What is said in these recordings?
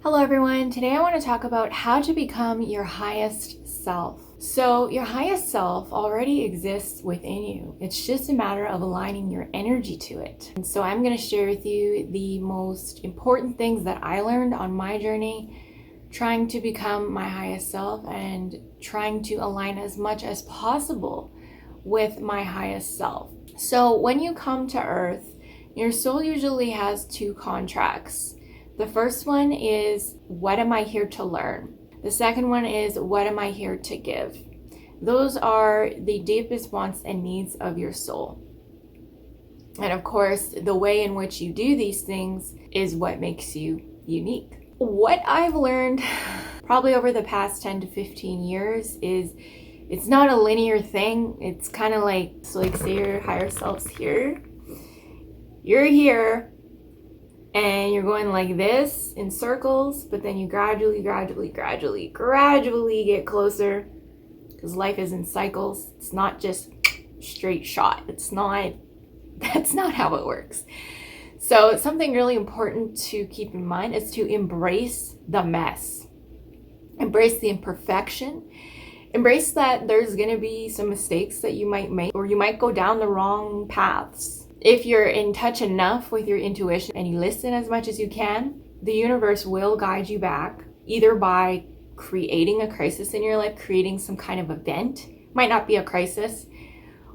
Hello everyone, today I want to talk about how to become your highest self. So your highest self already exists within you. It's just a matter of aligning your energy to it. And so I'm going to share with you the most important things that I learned on my journey, trying to become my highest self and trying to align as much as possible with my highest self. So when you come to Earth, your soul usually has two contracts. The first one is, what am I here to learn? The second one is, what am I here to give? Those are the deepest wants and needs of your soul. And of course, the way in which you do these things is what makes you unique. What I've learned probably over the past 10 to 15 years is it's not a linear thing. It's kind of like, say your higher self's here. You're here. And you're going like this in circles, but then you gradually get closer, because life is in cycles. It's not just straight shot. That's not how it works. So something really important to keep in mind is to embrace the mess. Embrace the imperfection. Embrace that there's going to be some mistakes that you might make, or you might go down the wrong paths. If you're in touch enough with your intuition and you listen as much as you can, the universe will guide you back, either by creating a crisis in your life, creating some kind of event, might not be a crisis,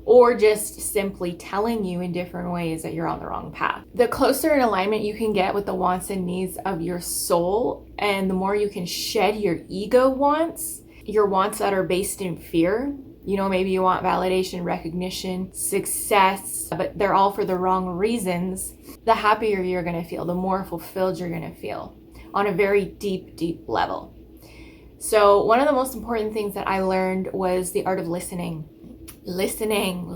or just simply telling you in different ways that you're on the wrong path. The closer in alignment you can get with the wants and needs of your soul, and the more you can shed your ego wants, your wants that are based in fear. You know, maybe you want validation, recognition, success, but they're all for the wrong reasons. The happier you're going to feel, the more fulfilled you're going to feel on a very deep level. So one of the most important things that I learned was the art of listening. Listening.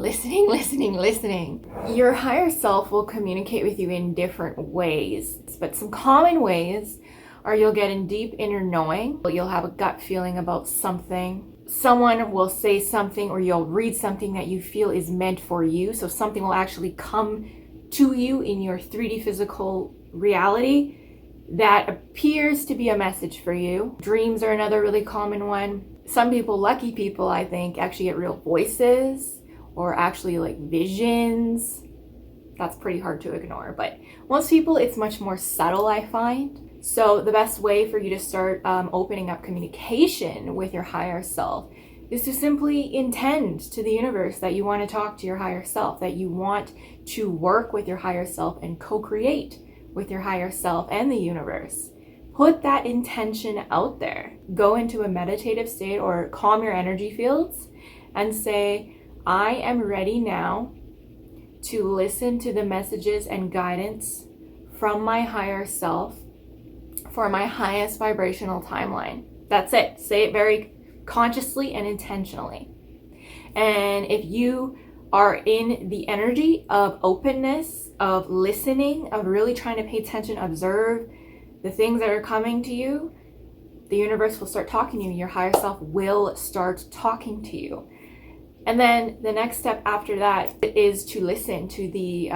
Your higher self will communicate with you in different ways, but some common ways are you'll get in deep inner knowing. You'll have a gut feeling about something. Someone will say something, or you'll read something that you feel is meant for you. So something will actually come to you in your 3D physical reality that appears to be a message for you. Dreams are another really common one. Some people, lucky people, I think, actually get real voices or actually like visions. That's pretty hard to ignore, but most people, it's much more subtle, I find. So the best way for you to start opening up communication with your higher self is to simply intend to the universe that you want to talk to your higher self, that you want to work with your higher self and co-create with your higher self and the universe. Put that intention out there. Go into a meditative state or calm your energy fields and say, I am ready now to listen to the messages and guidance from my higher self for my highest vibrational timeline. That's it. Say it very consciously and intentionally. And if you are in the energy of openness, of listening, of really trying to pay attention, observe the things that are coming to you, the universe will start talking to you. Your higher self will start talking to you. And then the next step after that is to listen to the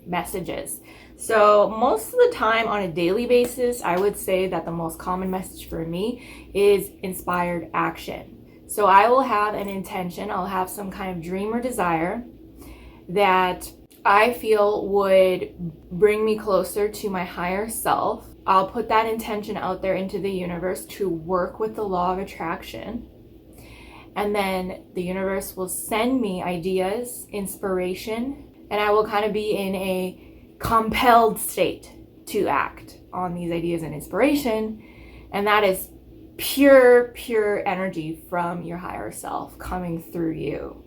messages. So most of the time on a daily basis, I would say that the most common message for me is inspired action. So I will have an intention, I'll have some kind of dream or desire that I feel would bring me closer to my higher self. I'll put that intention out there into the universe to work with the law of attraction. And then the universe will send me ideas, inspiration, and I will kind of be in a compelled state to act on these ideas and inspiration. And that is pure energy from your higher self coming through you.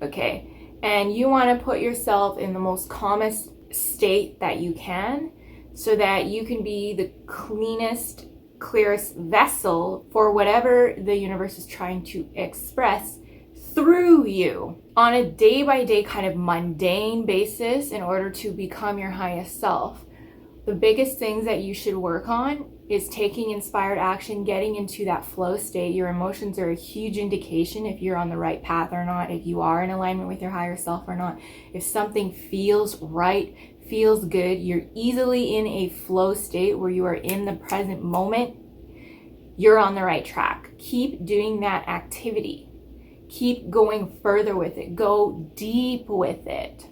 Okay. And you want to put yourself in the most calmest state that you can so that you can be the cleanest, clearest vessel for whatever the universe is trying to express through you on a day-by-day kind of mundane basis in order to become your highest self. The biggest things that you should work on is taking inspired action, getting into that flow state. Your emotions are a huge indication if you're on the right path or not, if you are in alignment with your higher self or not. If something feels right, feels good, you're easily in a flow state where you are in the present moment, you're on the right track. Keep doing that activity. Keep going further with it. Go deep with it.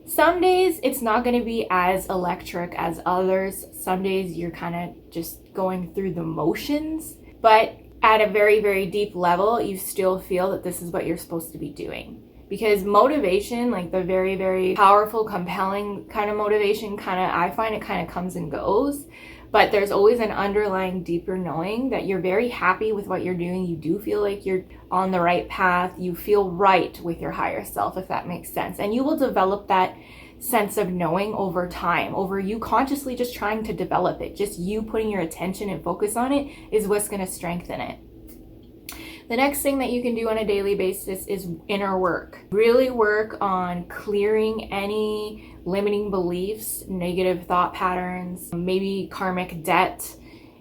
Some days it's not going to be as electric as others. Some days you're kind of just going through the motions, but at a very, very deep level, you still feel that this is what you're supposed to be doing. Because motivation, like the very, very powerful, compelling kind of motivation, I find it kind of comes and goes. But there's always an underlying deeper knowing that you're very happy with what you're doing. You do feel like you're on the right path. You feel right with your higher self, if that makes sense. And you will develop that sense of knowing over time, over you consciously just trying to develop it. Just you putting your attention and focus on it is what's going to strengthen it. The next thing that you can do on a daily basis is inner work. Really work on clearing any limiting beliefs, negative thought patterns, maybe karmic debt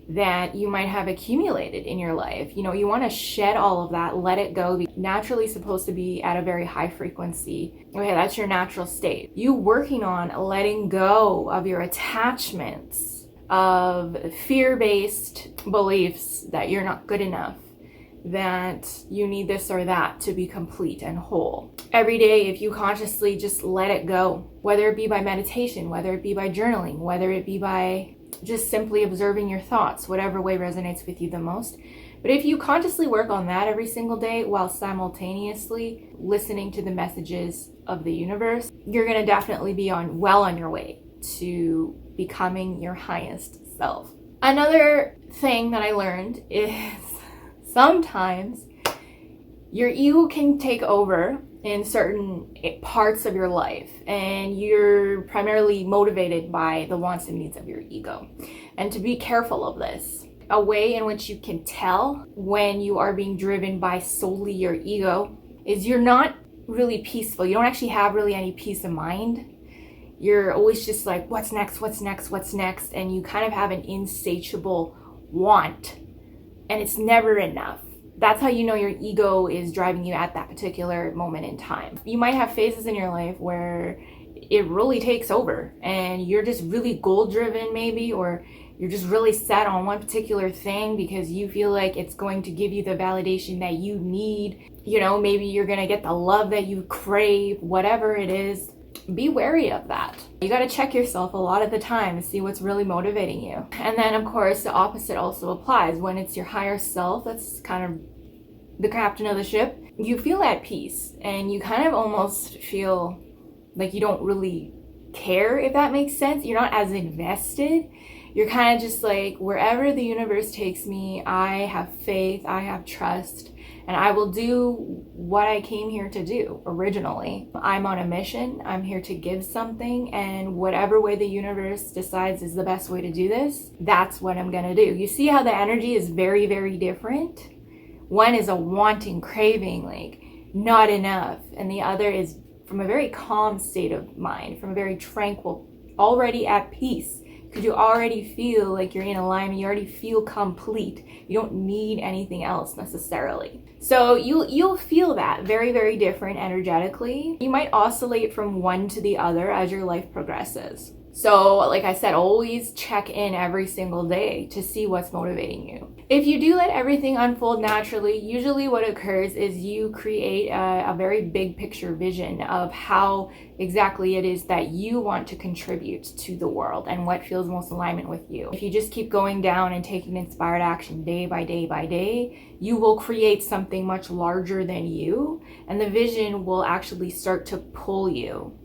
that you might have accumulated in your life. You know, you want to shed all of that, let it go. You're naturally supposed to be at a very high frequency. Okay, that's your natural state. You working on letting go of your attachments, of fear-based beliefs that you're not good enough, that you need this or that to be complete and whole. Every day, if you consciously just let it go, whether it be by meditation, whether it be by journaling, whether it be by just simply observing your thoughts, whatever way resonates with you the most. But if you consciously work on that every single day while simultaneously listening to the messages of the universe, you're going to definitely be well on your way to becoming your highest self. Another thing that I learned is sometimes your ego can take over in certain parts of your life, and you're primarily motivated by the wants and needs of your ego. And to be careful of this, a way in which you can tell when you are being driven by solely your ego is you're not really peaceful. You don't actually have really any peace of mind. You're always just like, what's next, what's next, what's next? And you kind of have an insatiable want, and it's never enough. That's how you know your ego is driving you at that particular moment in time. You might have phases in your life where it really takes over and you're just really goal driven maybe, or you're just really set on one particular thing because you feel like it's going to give you the validation that you need. You know, maybe you're going to get the love that you crave, whatever it is. Be wary of that. You got to check yourself a lot of the time to see what's really motivating you. And then, of course, the opposite also applies. When it's your higher self, that's kind of the captain of the ship, you feel at peace and you kind of almost feel like you don't really care, if that makes sense. You're not as invested. You're kind of just like, wherever the universe takes me, I have faith, I have trust, and I will do what I came here to do originally. I'm on a mission. I'm here to give something, and whatever way the universe decides is the best way to do this, that's what I'm gonna do. You see how the energy is very, very different? One is a wanting, craving, like not enough, and the other is from a very calm state of mind, from a very tranquil, already at peace. Because you already feel like you're in alignment, you already feel complete. You don't need anything else necessarily. So you'll feel that very, very different energetically. You might oscillate from one to the other as your life progresses. So like I said, always check in every single day to see what's motivating you. If you do let everything unfold naturally, usually what occurs is you create a very big picture vision of how exactly it is that you want to contribute to the world and what feels most alignment with you. If you just keep going down and taking inspired action day by day by day, you will create something much larger than you, and the vision will actually start to pull you.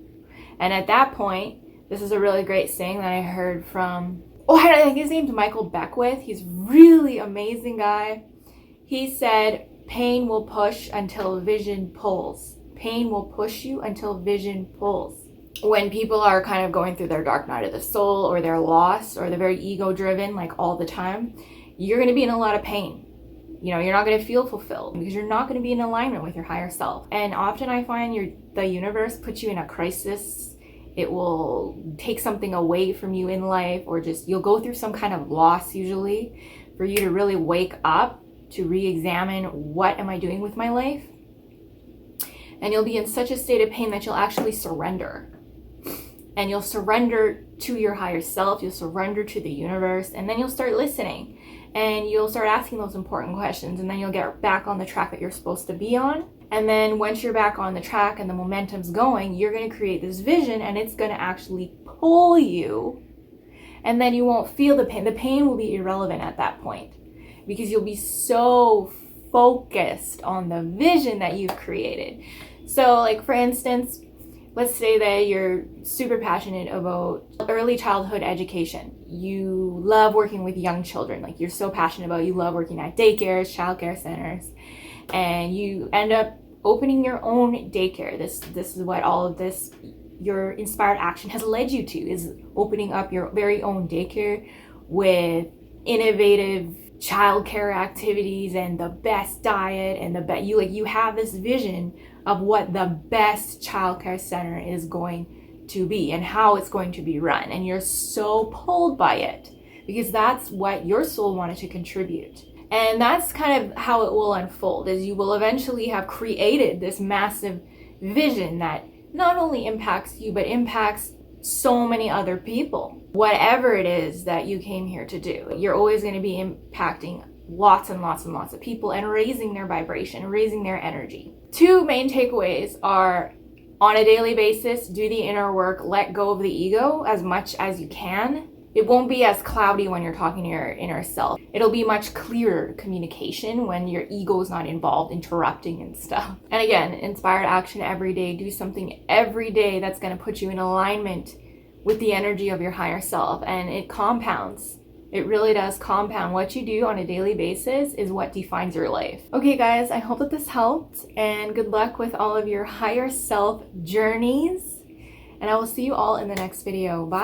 And at that point, this is a really great saying that I heard from, I think his name's Michael Beckwith. He's really amazing guy. He said, pain will push until vision pulls. Pain will push you until vision pulls. When people are kind of going through their dark night of the soul, or they're lost, or they're very ego driven, like all the time, you're going to be in a lot of pain. You know, you're not going to feel fulfilled because you're not going to be in alignment with your higher self. And often I find the universe puts you in a crisis. It will take something away from you in life, or just you'll go through some kind of loss usually for you to really wake up, to re-examine what am I doing with my life. And you'll be in such a state of pain that you'll actually surrender. and you'll surrender to your higher self, you'll surrender to the universe, and then you'll start listening and you'll start asking those important questions, and then you'll get back on the track that you're supposed to be on. And then once you're back on the track and the momentum's going, you're going to create this vision, and it's going to actually pull you, and then you won't feel the pain. The pain will be irrelevant at that point because you'll be so focused on the vision that you've created. So like, for instance, let's say that you're super passionate about early childhood education. You love working with young children. Like, you're so passionate about, you love working at daycares, childcare centers, and you end up opening your own daycare. This is what all of this, your inspired action has led you to, is opening up your very own daycare with innovative childcare activities and the best diet and the best, you have this vision of what the best childcare center is going to be and how it's going to be run, and you're so pulled by it because that's what your soul wanted to contribute. And that's kind of how it will unfold, is you will eventually have created this massive vision that not only impacts you but impacts so many other people. Whatever it is that you came here to do, you're always going to be impacting lots and lots and lots of people and raising their vibration, raising their energy. 2 main takeaways are, on a daily basis, do the inner work, let go of the ego as much as you can. It won't be as cloudy when you're talking to your inner self. It'll be much clearer communication when your ego is not involved, interrupting and stuff. And again, inspired action every day. Do something every day that's going to put you in alignment with the energy of your higher self, and it compounds. It really does compound. What you do on a daily basis is what defines your life. Okay guys, I hope that this helped, and good luck with all of your higher self journeys, and I will see you all in the next video. Bye.